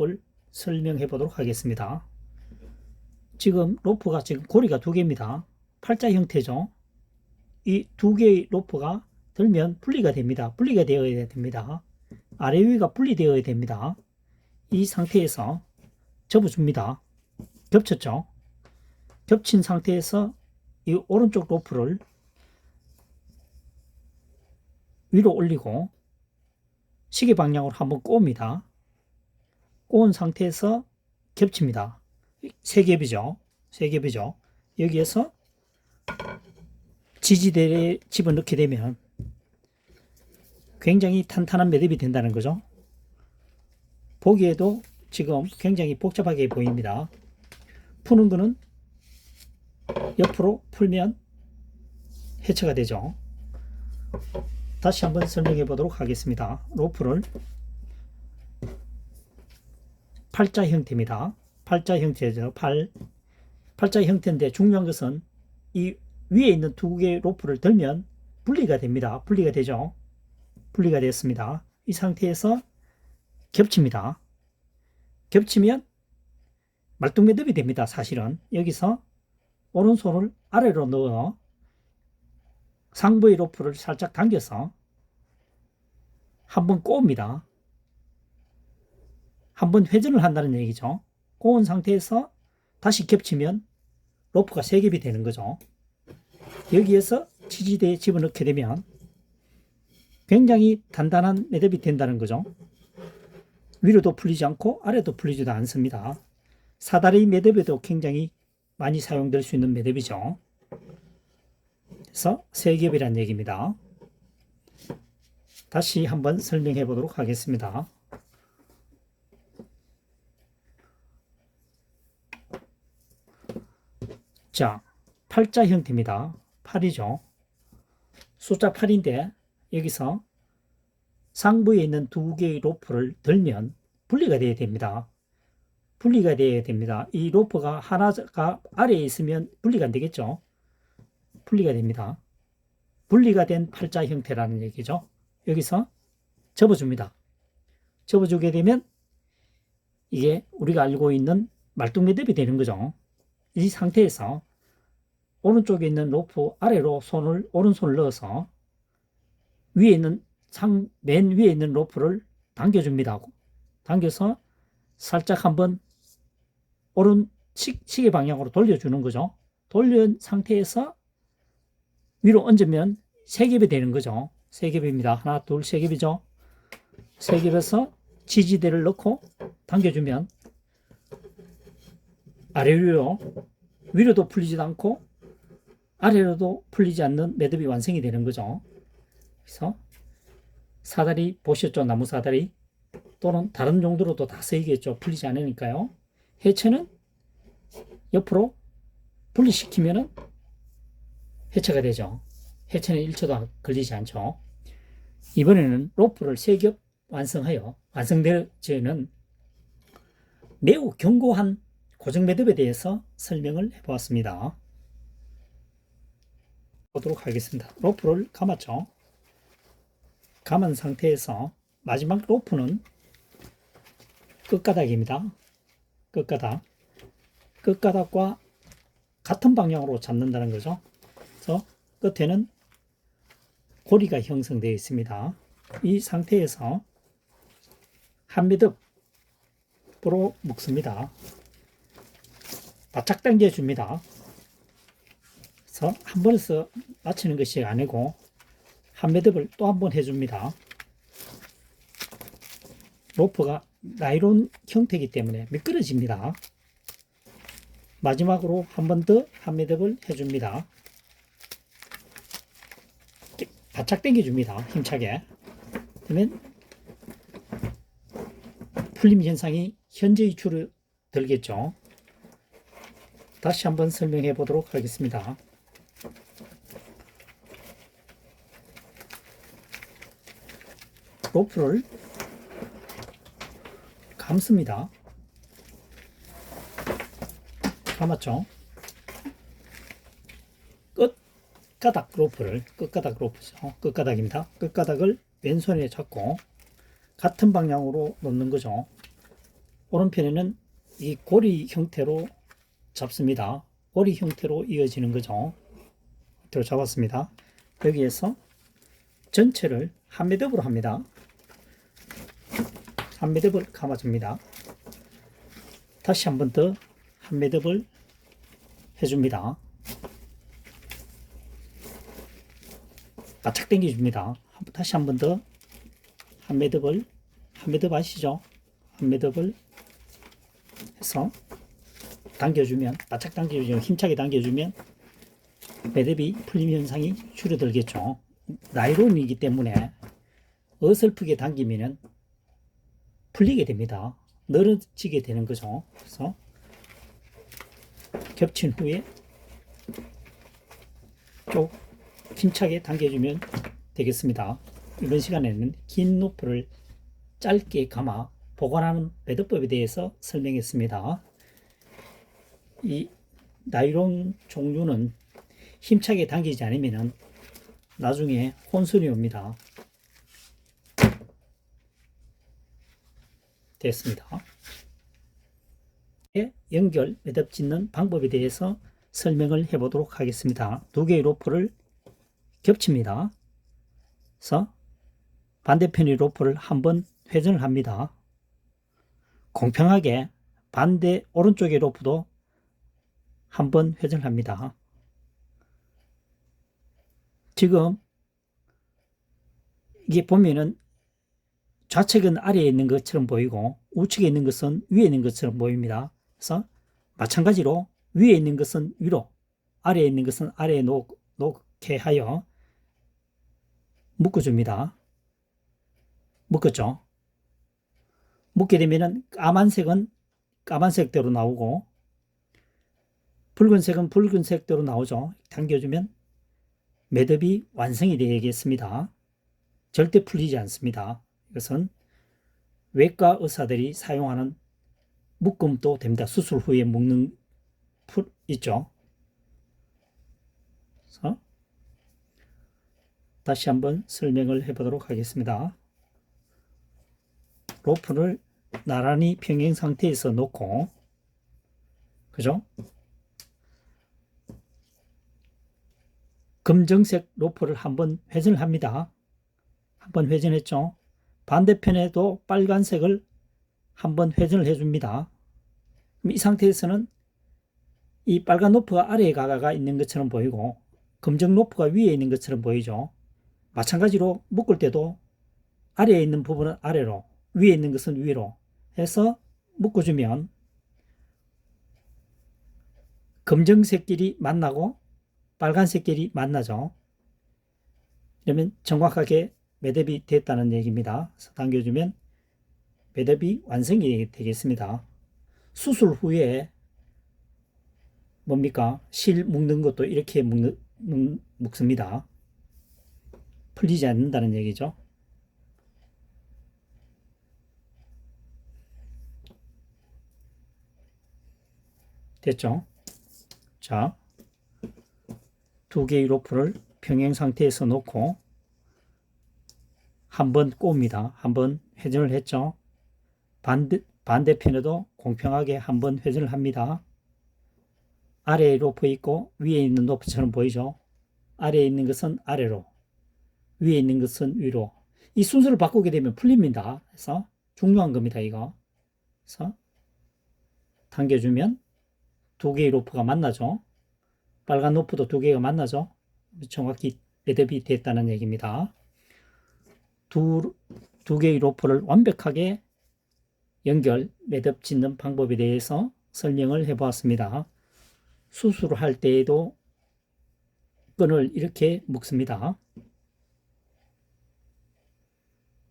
방법을 설명해 보도록 하겠습니다. 지금 로프가 지금 고리가 두 개입니다. 팔자 형태죠. 이 두 개의 로프가 들면 분리가 됩니다. 분리가 되어야 됩니다. 아래 위가 분리되어야 됩니다. 이 상태에서 접어줍니다. 겹쳤죠? 겹친 상태에서 이 오른쪽 로프를 위로 올리고 시계 방향으로 한번 꼬읍니다. 꼬은 상태에서 겹칩니다. 세 겹이죠. 세 겹이죠. 여기에서 지지대에 집어넣게 되면 굉장히 탄탄한 매듭이 된다는 거죠. 보기에도 지금 굉장히 복잡하게 보입니다. 푸는 거는 옆으로 풀면 해체가 되죠. 다시 한번 설명해 보도록 하겠습니다. 로프를 팔자 형태입니다. 팔자 형태죠. 팔자 형태인데 중요한 것은 이 위에 있는 두 개의 로프를 들면 분리가 됩니다. 분리가 되죠. 분리가 됐습니다. 이 상태에서 겹칩니다. 겹치면 말뚝매듭이 됩니다. 사실은 여기서 오른손을 아래로 넣어 상부의 로프를 살짝 당겨서 한번 꼬읍니다. 한번 회전을 한다는 얘기죠. 꼬은 상태에서 다시 겹치면 로프가 세 겹이 되는 거죠. 여기에서 지지대에 집어넣게 되면 굉장히 단단한 매듭이 된다는 거죠. 위로도 풀리지 않고 아래도 풀리지도 않습니다. 사다리 매듭에도 굉장히 많이 사용될 수 있는 매듭이죠. 그래서 세 겹이란 얘기입니다. 다시 한번 설명해 보도록 하겠습니다. 자, 팔자 형태입니다. 8이죠. 숫자 8인데 여기서 상부에 있는 두 개의 로프를 들면 분리가 되어야 됩니다. 분리가 되어야 됩니다. 이 로프가 하나가 아래에 있으면 분리가 안 되겠죠. 분리가 됩니다. 분리가 된 팔자 형태라는 얘기죠. 여기서 접어줍니다. 접어주게 되면 이게 우리가 알고 있는 말뚝매듭이 되는 거죠. 이 상태에서 오른쪽에 있는 로프 아래로 오른손을 넣어서 위에 있는 맨 위에 있는 로프를 당겨줍니다. 당겨서 살짝 한번 시계 방향으로 돌려주는 거죠. 돌린 상태에서 위로 얹으면 세 겹이 되는 거죠. 세 겹입니다. 하나, 둘, 세 겹이죠. 세 겹에서 지지대를 넣고 당겨주면 아래 위로도 풀리지도 않고 아래로도 풀리지 않는 매듭이 완성이 되는 거죠. 그래서 사다리 보셨죠? 나무 사다리 또는 다른 용도로도 다 쓰이겠죠. 풀리지 않으니까요. 해체는 옆으로 분리시키면 해체가 되죠. 해체는 1초도 걸리지 않죠. 이번에는 로프를 3겹 완성하여 완성되어지는 매우 견고한 고정 매듭에 대해서 설명을 해보았습니다. 보도록 하겠습니다. 로프를 감았죠. 감은 상태에서 마지막 로프는 끝가닥입니다. 끝가닥과 같은 방향으로 잡는다는 거죠. 그래서 끝에는 고리가 형성되어 있습니다. 이 상태에서 한 매듭으로 묶습니다. 바짝 당겨줍니다. 그래서 한 번에서 맞추는 것이 아니고 한 매듭을 또 한 번 해줍니다. 로프가 나일론 형태이기 때문에 미끄러집니다. 마지막으로 한 번 더 한 매듭을 해줍니다. 바짝 당겨줍니다. 힘차게. 그러면 풀림 현상이 현저히 줄어들겠죠. 다시 한번 설명해 보도록 하겠습니다. 로프를 감습니다. 감았죠? 끝가닥 로프죠. 끝가닥입니다. 끝가닥을 왼손에 잡고 같은 방향으로 놓는 거죠. 오른편에는 이 고리 형태로 잡습니다. 고리 형태로 이어지는 거죠. 형태로 잡았습니다. 여기에서 전체를 한 매듭으로 합니다. 한 매듭을 감아줍니다. 다시 한 번 더 한 매듭을 해줍니다. 바짝 당겨줍니다. 다시 한 번 더 한 매듭을, 한 매듭 아시죠? 한 매듭을 해서 당겨주면, 바짝 당겨주면, 힘차게 당겨주면 매듭이 풀림 현상이 줄어들겠죠. 나이론이기 때문에 어설프게 당기면 풀리게 됩니다. 늘어지게 되는 거죠. 그래서 겹친 후에 쭉 힘차게 당겨주면 되겠습니다. 이번 시간에는 긴 로프를 짧게 감아 보관하는 매듭법에 대해서 설명했습니다. 이 나일론 종류는 힘차게 당기지 않으면 나중에 혼선이 옵니다. 됐습니다. 연결 매듭 짓는 방법에 대해서 설명을 해보도록 하겠습니다. 두 개의 로프를 겹칩니다. 그래서 반대편의 로프를 한번 회전을 합니다. 공평하게 반대 오른쪽의 로프도 한번 회전을 합니다. 지금 이게 보면은 좌측은 아래에 있는 것처럼 보이고 우측에 있는 것은 위에 있는 것처럼 보입니다. 그래서 마찬가지로 위에 있는 것은 위로, 아래에 있는 것은 아래에 놓게 하여 묶어줍니다. 묶었죠. 묶게 되면은 까만색은 까만색대로 나오고 붉은색은 붉은색대로 나오죠. 당겨주면 매듭이 완성이 되겠습니다. 절대 풀리지 않습니다. 이것은 외과 의사들이 사용하는 묶음도 됩니다. 수술 후에 묶는 풀 있죠. 그래서 다시 한번 설명을 해보도록 하겠습니다. 로프를 나란히 평행 상태에서 놓고, 그죠? 검정색 로프를 한번 회전을 합니다. 한번 회전했죠. 반대편에도 빨간색을 한번 회전을 해줍니다. 이 상태에서는 이 빨간 로프가 아래에 가가 있는 것처럼 보이고 검정 로프가 위에 있는 것처럼 보이죠. 마찬가지로 묶을 때도 아래에 있는 부분은 아래로, 위에 있는 것은 위로 해서 묶어주면 검정색끼리 만나고 빨간색끼리 만나죠. 그러면 정확하게 매듭이 됐다는 얘기입니다. 그래서 당겨주면 매듭이 완성이 되겠습니다. 수술 후에 뭡니까? 실 묶는 것도 이렇게 묶습니다. 풀리지 않는다는 얘기죠. 됐죠? 자, 두 개의 로프를 평행 상태에서 놓고 한번 꼽니다. 한번 회전을 했죠. 반대편에도 공평하게 한번 회전을 합니다. 아래에 로프 있고 위에 있는 로프처럼 보이죠. 아래에 있는 것은 아래로, 위에 있는 것은 위로. 이 순서를 바꾸게 되면 풀립니다. 그래서 중요한 겁니다. 이거. 그래서 당겨주면 두 개의 로프가 만나죠. 빨간 로프도 두 개가 만나죠. 정확히 매듭이 됐다는 얘기입니다. 두 개의 로프를 완벽하게 연결, 매듭 짓는 방법에 대해서 설명을 해보았습니다. 수술을 할 때에도 끈을 이렇게 묶습니다.